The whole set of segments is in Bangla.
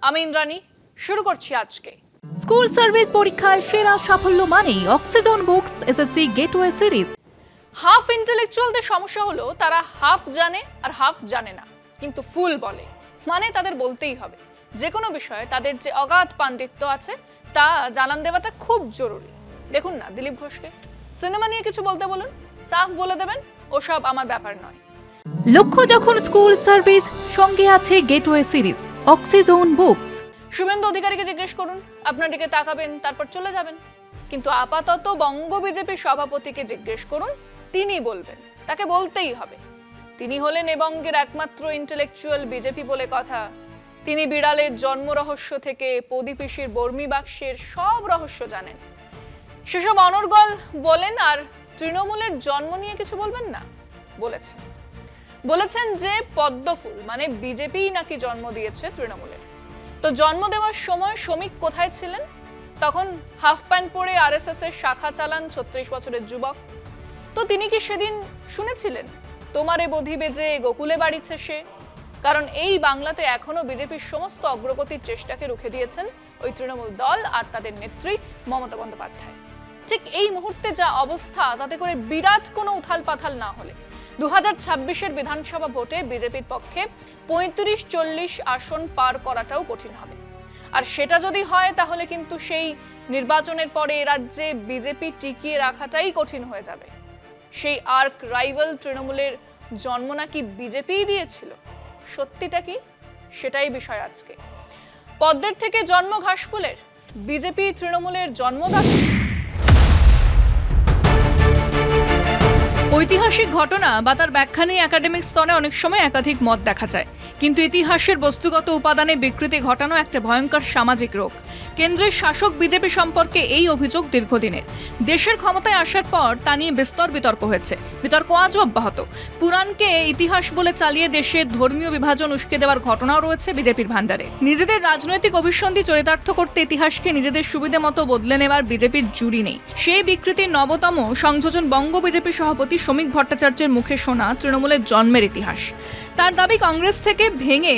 আমি ইন্দ্রাণী, শুরু করছি আজকে। স্কুল সার্ভিস পরীক্ষায় সেরা সাফল্য মানেই Oxygen Books SSC Gateway series. Half ইন্টেলেকচুয়ালদের সমস্যা হলো তারা হাফ জানে আর হাফ জানে না, কিন্তু ফুল বলে। মানে তাদের বলতেই হবে, যে কোনো বিষয়ে তাদের যে অগাধ পাণ্ডিত্য আছে তা জানান দেওয়াটা খুব জরুরি। দেখুন না দিলীপ ঘোষকে, সিনেমা নিয়ে কিছু বলতে বলুন, সাফ বলে দেবেন ওসব আমার ব্যাপার নয়। লক্ষ্য যখন স্কুল সার্ভিস, সঙ্গে আছে Gateway series Oxygen Books. Suvendu অধিকারীকে জিজ্ঞেস করুন, আপনার দিকে তাকাবেন, তারপর চলে যাবেন। কিন্তু আপাতত বঙ্গ বিজেপির সভাপতিকে জিজ্ঞেস করুন, তিনি বলবেন, তাকে বলতেই হবে। তিনি হলেন এ বঙ্গের একমাত্র ইন্টেলেকচুয়াল বিজেপি বলে কথা। তিনি বিড়ালের জন্ম রহস্য থেকে পদীপিসির বর্মী বাক্সের সব রহস্য জানেন। সেসব অনর্গল বলেন আর তৃণমূলের জন্ম নিয়ে কিছু বলবেন না। বলেছেন যে পদ্মফুল মানে বিজেপিই নাকি জন্ম দিয়েছে তৃণমূলের। তো জন্ম দেওয়ার সময় শ্রমিক কোথায় ছিলেন? তখন হাফ প্যান্ট পরে আরএসএস এর শাখা চালান 36 বছরের যুবক। তো তিনি কি সেদিন শুনেছিলেন তোমারে বধি বেজে গোকুলে বাড়িছে সে? কারণ এই বাংলাতে এখনো বিজেপির সমস্ত অগ্রগতির চেষ্টাকে রুখে দিয়েছেন ওই তৃণমূল দল আর তাদের নেত্রী মমতা বন্দ্যোপাধ্যায়। ঠিক এই মুহূর্তে যা অবস্থা, তাতে করে বিরাট কোনো উথাল পাথাল না হলে 2026-এর বিধানসভা ভোটে বিজেপির পক্ষে 35-40 আসন পার করাটাও কঠিন হবে। আর সেটা যদি হয় তাহলে কিন্তু সেই নির্বাচনের পরে রাজ্যে বিজেপি টিকিয়ে রাখাটাই কঠিন হয়ে যাবে। সেই আর্ক রাইভাল তৃণমূলের জন্ম নাকি বিজেপিই দিয়েছিল, সত্যিটা কি সেটাই বিষয় আজকে। পদ্মের থেকে জন্ম ঘাসফুলের, বিজেপি তৃণমূলের জন্মদাতা। ঐতিহাসিক ঘটনা বা তার ব্যাখ্যা নিয়ে একাডেমিক স্তরে অনেক সময় একাধিক মত দেখা যায়, কিন্তু ইতিহাসের বস্তুগত উপাদানে বিকৃতি ঘটানো একটা ভয়ঙ্কর সামাজিক রোগ। কেন্দ্রের শাসক বিজেপি সম্পর্কে এই অভিযোগ দীর্ঘদিনের। দেশের ক্ষমতায় আসার পর তা নিয়ে বিস্তর বিতর্ক হয়েছে, বিতর্ক আজও অব্যাহত। পুরাণকে ইতিহাস বলে চালিয়ে দেশের ধর্মীয় বিভাজন উস্কে দেওয়ার ঘটনাও রয়েছে বিজেপির ভান্ডারে। নিজেদের রাজনৈতিক অভিসন্ধি চরিতার্থ করতে ইতিহাসকে নিজেদের সুবিধা মতো বদলে নেওয়ার বিজেপির জুড়ি নেই। সেই বিকৃতির নবতম সংযোজন বঙ্গ বিজেপি সভাপতি শ্রমিক ভট্টাচার্যের মুখে শোনা তৃণমূলের জন্মের ইতিহাস। তার দাবি কংগ্রেস থেকে ভেঙে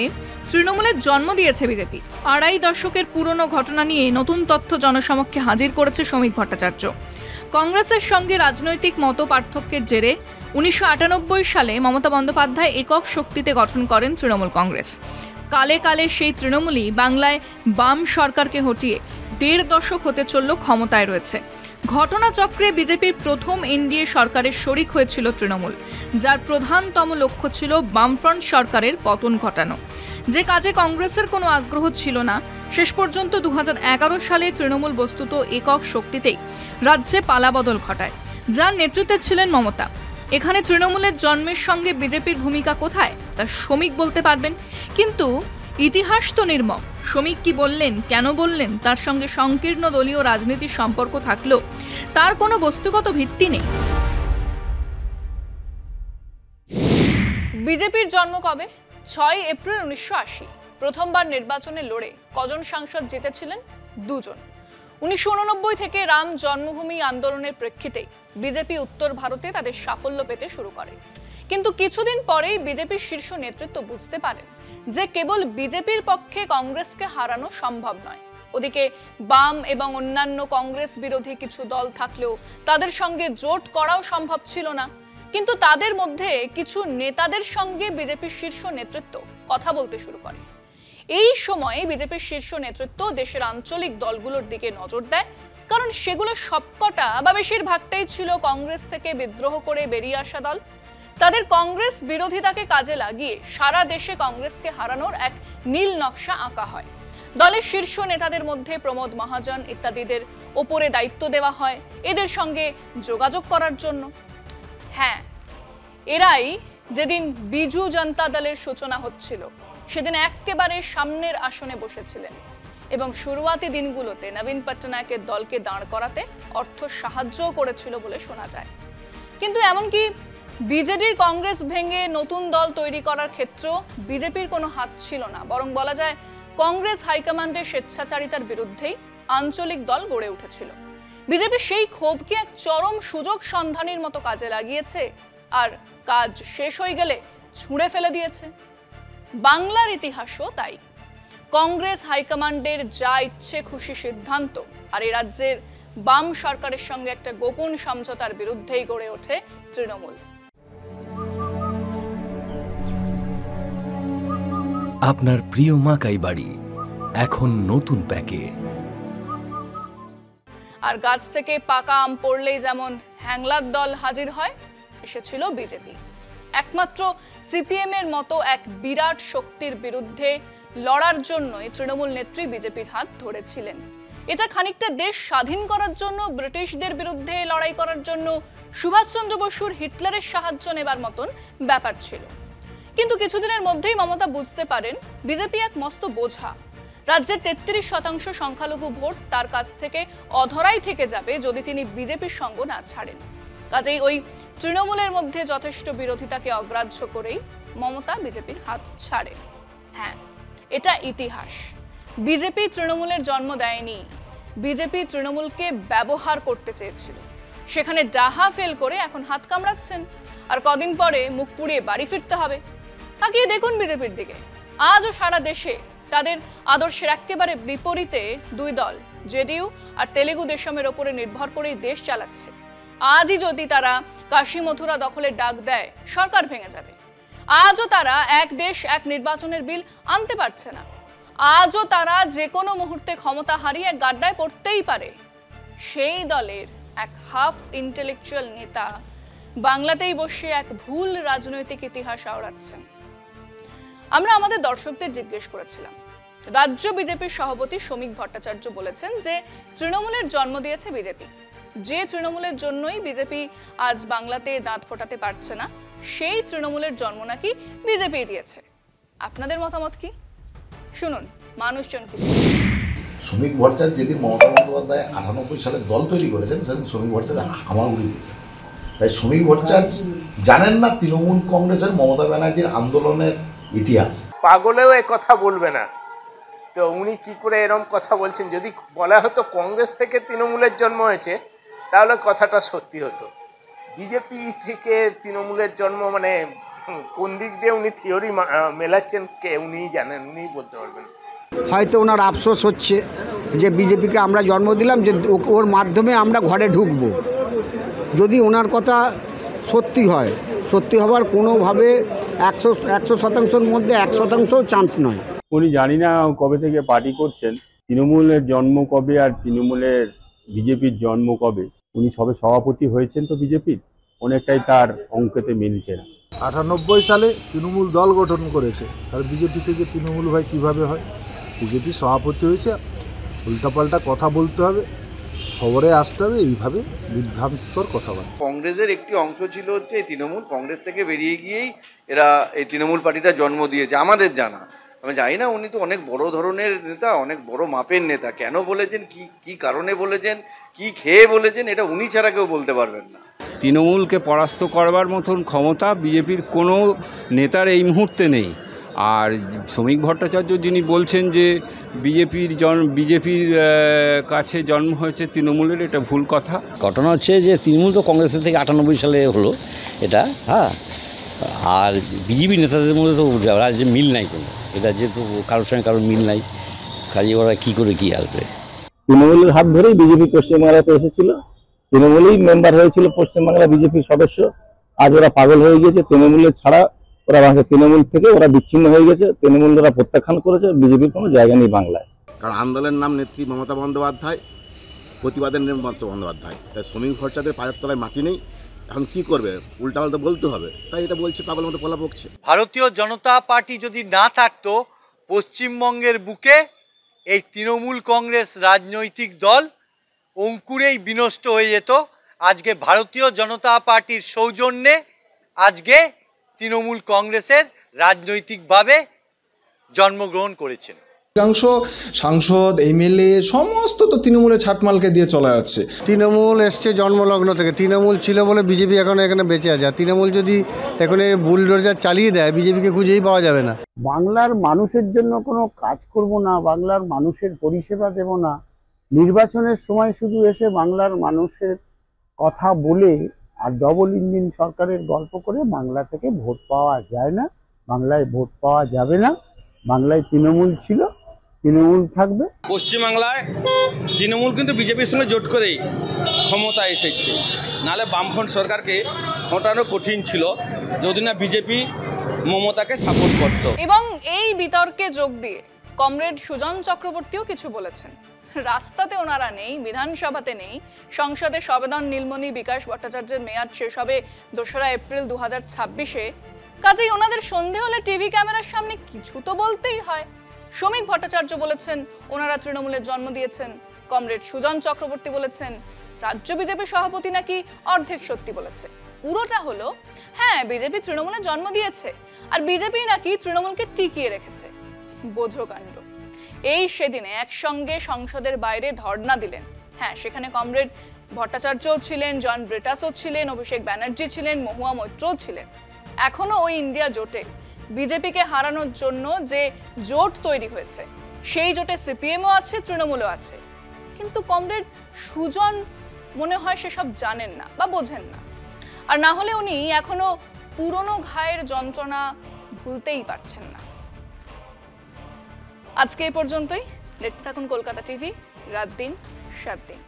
তৃণমূলের জন্ম দিয়েছে বিজেপি। 2.5 দশকের পুরনো ঘটনা নিয়ে নতুন তথ্য জনসমক্ষে হাজির করেছে শ্রমিক ভট্টাচার্য। কংগ্রেসের সঙ্গে রাজনৈতিক মত পার্থক্যের জেরে 1998 সালে মমতা বন্দ্যোপাধ্যায় একক শক্তিতে গঠন করেন তৃণমূল কংগ্রেস। কালে কালে সেই তৃণমূলই বাংলায় বাম সরকারকে হটিয়ে 1.5 দশক হতে চলল ক্ষমতায় রয়েছে। ঘটনাচক্রে বিজেপির প্রথম এনডিএ সরকারের শরিক হয়েছিল তৃণমূল, যার প্রধানতম লক্ষ্য ছিল বামফ্রন্ট সরকারের পতন ঘটানো, যে কাজে কংগ্রেসের কোনো আগ্রহ ছিল না। শেষ পর্যন্ত 2011 সালে তৃণমূল বস্তুত একক শক্তিতেই রাজ্যে পালাবদল ঘটায়, যার নেতৃত্বে ছিলেন মমতা। এখানে তৃণমূলের জন্মের সঙ্গে বিজেপির ভূমিকা কোথায় তা শ্রমিক বলতে পারবেন, কিন্তু ইতিহাস তো নির্মম। শ্রমিক কি বললেন, কেন বললেন, তার সঙ্গে সংকীর্ণ দলীয় রাজনীতির সম্পর্ক থাকলেও তার কোনো বস্তুগত ভিত্তি নেই। বিজেপির জন্ম কবে? 6 এপ্রিল 1980। প্রথমবার নির্বাচনে লড়ে কজন সাংসদ জিতেছিলেন? 2 জন। 1989 থেকে রাম জন্মভূমি আন্দোলনের প্রেক্ষিতে বিজেপি উত্তর ভারতে তাদের সাফল্য পেতে শুরু করে। কিন্তু কিছুদিন পরেই বিজেপির শীর্ষ নেতৃত্ব বুঝতে পারেন যে কেবল বিজেপির পক্ষে কংগ্রেসকে হারানো সম্ভব নয়। ওদিকে বাম এবং অন্যান্য কংগ্রেস বিরোধী কিছু দল থাকলেও তাদের সঙ্গে জোট করাও সম্ভব ছিল না। কিন্তু তাদের মধ্যে কিছু নেতাদের সঙ্গে বিজেপির শীর্ষ নেতৃত্ব কথা বলতে শুরু করে। এই সময়ে বিজেপির শীর্ষ নেতৃত্ব দেশের আঞ্চলিক দলগুলোর দিকে নজর দেয়, কারণ সেগুলো সবকটা বা বেশিরভাগটাই ছিল কংগ্রেস থেকে বিদ্রোহ করে বেরিয়ে আসা দল। তাদের কংগ্রেস বিরোধিতাকে কাজে লাগিয়ে সারা দেশে কংগ্রেসকে হারানোর এক নীল নকশা আঁকা হয়। দলের শীর্ষ নেতাদের মধ্যে প্রমোদ মহাজন ইত্যাদিদের ওপরে দায়িত্ব দেওয়া হয় এদের সঙ্গে যোগাযোগ করার জন্য। হ্যাঁ, এরাই যেদিন বিজু জনতা দলের সূচনা হচ্ছিল সেদিন একেবারে সামনের আসনে বসেছিলেন এবং শুরুয়াতি দিনগুলোতে নবীন পটনায়কের দলকে দাঁড় করাতে অর্থ সাহায্যও করেছিল বলে শোনা যায়। কিন্তু এমনকি বিজেডির কংগ্রেস ভেঙে নতুন দল তৈরি করার ক্ষেত্রেও বিজেপির কোনো হাত ছিল না, বরং বলা যায় কংগ্রেস হাইকমান্ডের স্বেচ্ছাচারিতার বিরুদ্ধেই আঞ্চলিক দল গড়ে উঠেছিল। বিজেপি সেই ক্ষোভকে এক চরম সুযোগ সন্ধানের মতো কাজে লাগিয়েছে আর কাজ শেষ হয়ে গেলে ছুঁড়ে ফেলে দিয়েছে। বাংলার ইতিহাসও তাই। কংগ্রেস হাইকমান্ডের যা ইচ্ছে খুশি সিদ্ধান্ত আর এই রাজ্যের বাম সরকারের সঙ্গে একটা গোপন সমঝোতার বিরুদ্ধেই গড়ে ওঠে তৃণমূল। আপনার প্রিয় মাকাই বাড়ি এখন নতুন প্যাকে। আর গাছ থেকে পাকা আম পড়লেই যেমন হ্যাংলার দল হাজির হয়, এসেছিল বিজেপি। একমাত্র সিপিএম এর মতো এক বিরাট শক্তির বিরুদ্ধে লড়ার জন্যই তৃণমূল নেত্রী বিজেপির হাত ধরেছিলেন। এটা খানিকটা দেশ স্বাধীন করার জন্য, ব্রিটিশদের বিরুদ্ধে লড়াই করার জন্য সুভাষচন্দ্র বসুর হিটলারের সাহায্য নেবার মতন ব্যাপার ছিল। কিন্তু কিছুদিনের মধ্যেই মমতা বুঝতে পারেন বিজেপি এক মস্ত বোঝা। রাজ্যের 33% সংখ্যালঘু ভোট তার কাছ থেকে অধরাই থেকে যাবে যদি তিনি বিজেপির সঙ্গ না ছাড়েন। কাজেই ওই তৃণমূলের মধ্যে যথেষ্ট বিরোধিতাকে অগ্রাহ্য করেই মমতা বিজেপির হাত ছাড়ে। হ্যাঁ, এটা ইতিহাস। বিজেপি তৃণমূলের জন্ম দেয়নি, বিজেপি তৃণমূলকে ব্যবহার করতে চেয়েছিল। সেখানে ডাহা ফেল করে এখন হাত কামড়াচ্ছেন, আর কদিন পরে মুখ পুড়িয়ে বাড়ি ফিরতে হবে। তাকিয়ে দেখুন বিজেপির দিকে, আজও সারা দেশে তাদের আদর্শের একেবারে বিপরীতে দুই দল, জেডিইউ আর তেলেগু দেশমের ওপরে নির্ভর করেই দেশ চালাচ্ছে। আজই যদি তারা কাশী মথুরা দখলের ডাক দেয়, সরকার ভেঙে যাবে। আজও তারা এক দেশ এক নির্বাচনের বিল আনতে পারছে না। আজও তারা যে কোনো মুহূর্তে ক্ষমতা হারিয়ে গাড্ডায় পড়তেই পারে। সেই দলের এক হাফ ইন্টেলেকচুয়াল নেতা বাংলাতেই বসে এক ভুল রাজনৈতিক ইতিহাস আওড়াচ্ছেন। আমরা আমাদের দর্শকদের জিজ্ঞেস করেছিলাম, রাজ্য বিজেপির সভাপতি শ্রমিক ভট্টাচার্য বলেছেন যে তৃণমূলের জন্ম দিয়েছে বিজেপি, যে তৃণমূলের জন্যই বিজেপি আজ বাংলাতে দাঁত ফোটাতে পারছে না, সেই তৃণমূলের জন্ম নাকি বিজেপি দিয়েছে। আপনাদের মতামত কি? শুনুন মানুষজন কি। শ্রমিক ভট্টাচার্য যেদিন মমতা বন্দ্যোপাধ্যায় 98 সালে দল তৈরি করেছেন, সেদিন শ্রমিক ভট্টাচার্য হামাগুড়ি দিতেন। তাই শ্রমিক ভট্টাচার্য জানেন না তৃণমূল কংগ্রেসের মমতা ব্যানার্জির আন্দোলনের ইতিহাস। পাগলেও এ কথা বলবে না, তো উনি কি করে এরকম কথা বলছেন? যদি বলা হতো কংগ্রেস থেকে তৃণমূলের জন্ম হয়েছে তাহলে কথাটা সত্যি হতো। বিজেপি থেকে তৃণমূলের জন্ম মানে কোন দিক দিয়ে উনি থিওরি মেলাচ্ছেন কে উনিই জানেন, উনিই বলতে পারবেন। হয়তো ওনার আফসোস হচ্ছে যে বিজেপিকে আমরা জন্ম দিলাম, যে ওর মাধ্যমে আমরা ঘরে ঢুকবো। যদি ওনার কথা সত্যি হয়, সত্যি হবার কোনোভাবে 100% মধ্যে 1% চান্স নয়। উনি জানি না কবে থেকে পার্টি করছেন, তৃণমূলের জন্ম কবে আর তৃণমূলের বিজেপির জন্ম কবে। উনি সবে সভাপতি হয়েছেন তো বিজেপির, অনেকটাই তার অঙ্কেতে মিলছে না। 98 সালে তৃণমূল দল গঠন করেছে, আর বিজেপি থেকে তৃণমূল ভাই কিভাবে হয়? বিজেপি সভাপতি হয়েছে, উল্টাপাল্টা কথা বলতে হবে, খবরে আসতে হবে, এইভাবে বিভ্রান্তিকর কথা বলে। কংগ্রেসের একটি অংশ ছিল হচ্ছে এই তৃণমূল, কংগ্রেস থেকে বেরিয়ে গিয়েই এরা এই তৃণমূল পার্টিটা জন্ম দিয়েছে আমাদের জানা। আমি জানি না, উনি তো অনেক বড় ধরনের নেতা, অনেক বড় মাপের নেতা। কেন বলেছেন, কি কারণে বলেছেন, কি খেয়ে বলেছেন, এটা উনি ছাড়া কেউ বলতে পারবেন না। তৃণমূলকে পরাস্ত করবার মতন ক্ষমতা বিজেপির কোনো নেতার এই মুহূর্তে নেই। আর শ্রমিক ভট্টাচার্য যিনি বলছেন যে বিজেপির কাছে জন্ম হয়েছে তৃণমূলের, এটা ভুল কথা। ঘটনা হচ্ছে যে তৃণমূল তো কংগ্রেসের থেকে 98 সালে হলো এটা, হ্যাঁ। আর বিজেপি নেতাদের মধ্যে তো রাজ্যে মিল নাই কোনো, এটা যেহেতু কারোর সঙ্গে কারোর মিল নাই, কাজে ওরা কী করে কী আসবে। তৃণমূলের হাত ধরেই বিজেপি পশ্চিমবাংলাতে এসেছিল, তৃণমূলেই মেম্বার হয়েছিল পশ্চিমবাংলা বিজেপির সদস্য। আজ ওরা পাগল হয়ে গিয়েছে, তৃণমূলের ছাড়া ওরা তৃণমূল থেকে ওরা বিচ্ছিন্ন হয়ে গেছে, তৃণমূল ওরা প্রত্যাখ্যান করেছে, বিজেপির কোনো জায়গা নেই বাংলায়। কারণ আন্দোলনের নাম নেত্রী মমতা বন্দ্যোপাধ্যায়, প্রতিবাদের নাম মমতা বন্দ্যোপাধ্যায়। তাই শ্রমিক ভট্টাচার্যের পায়ের তলায় মাটি নেই, এখন কি করবে? উল্টাপাল্টা বলতে হবে, তাই এটা বলছে, পাগলের মতো পলা বকছে। ভারতীয় জনতা পার্টি যদি না থাকতো পশ্চিমবঙ্গের বুকে এই তৃণমূল কংগ্রেস রাজনৈতিক দল অঙ্কুরেই বিনষ্ট হয়ে যেত। আজকে ভারতীয় জনতা পার্টির সৌজন্যে আজকে তৃণমূল কংগ্রেসের রাজনৈতিকভাবে জন্মগ্রহণ করেছেন। অধিকাংশ সাংসদ, এমএলএ সমস্ত তো তৃণমূলের ছাটমালকে দিয়ে চলা যাচ্ছে। তৃণমূল এসছে জন্মলগ্ন থেকে, তৃণমূল ছিল বলে বিজেপি এখন এখানে বেঁচে আছে। তৃণমূল যদি এখানে বুলডোজার চালিয়ে দেয়, বিজেপিকে খুঁজেই পাওয়া যাবে না। বাংলার মানুষের জন্য কোনো কাজ করব না, বাংলার মানুষের পরিষেবা দেব না, নির্বাচনের সময় শুধু এসে বাংলার মানুষের কথা বলে আর ডবল ইঞ্জিন সরকারের গল্প করে বাংলা থেকে ভোট পাওয়া যায় না, বাংলায় ভোট পাওয়া যাবে না। বাংলায় তৃণমূল ছিল, তৃণমূল থাকবে। পশ্চিমবাংলায় তৃণমূল কিন্তু বিজেপির সঙ্গে জোট করেই ক্ষমতা এসেছে, নাহলে বামফ্রন্ট সরকারকে হটানো কঠিন ছিল যদি না বিজেপি মমতাকে সাপোর্ট করত। এবং এই বিতর্কে যোগ দিয়ে কমরেড সুজন চক্রবর্তীও কিছু বলেছেন। রাস্তাতে ওনারা নেই, বিধানসভাতে নেই, সংসদে সবেদন নীলমণি বিকাশ ভট্টাচার্যের মেয়াদ শেষ হবে 2রা এপ্রিল 2026-এ। কাজেই ওনাদের সন্ধে হলে টিভি ক্যামেরার সামনে কিছু তো বলতেই হয়। শ্রমিক ভট্টাচার্য বলেছেন ওনারা তৃণমূলের জন্ম দিয়েছেন। কমরেড সুজন চক্রবর্তী বলেছেন রাজ্য বিজেপি সভাপতি নাকি অর্ধেক সত্যি বলেছে। পুরোটা হলো হ্যাঁ, বিজেপি তৃণমূলের জন্ম দিয়েছে আর বিজেপি নাকি তৃণমূলকে টিকিয়ে রেখেছে। বোঝো কাণ্ড। এই সেদিনে একসঙ্গে সংসদের বাইরে ধর্ণা দিলেন। হ্যাঁ, সেখানে কমরেড ভট্টাচার্যও ছিলেন, জন ব্রেটাসও ছিলেন, অভিষেক ব্যানার্জি ছিলেন, মহুয়া মৈত্রও ছিলেন। এখনো ওই ইন্ডিয়া জোটে বিজেপিকে হারানোর জন্য যে জোট তৈরি হয়েছে, সেই জোটে সিপিএমও আছে, তৃণমূলও আছে। কিন্তু কমরেড সুজন মনে হয় সেসব জানেন না বা বোঝেন না। আর না হলে উনি এখনো পুরনো ঘায়ের যন্ত্রণা ভুলতেই পারছেন না। আজকে এই পর্যন্তই। দেখতে থাকুন কলকাতা টিভি, রাত দিন 7 দিন।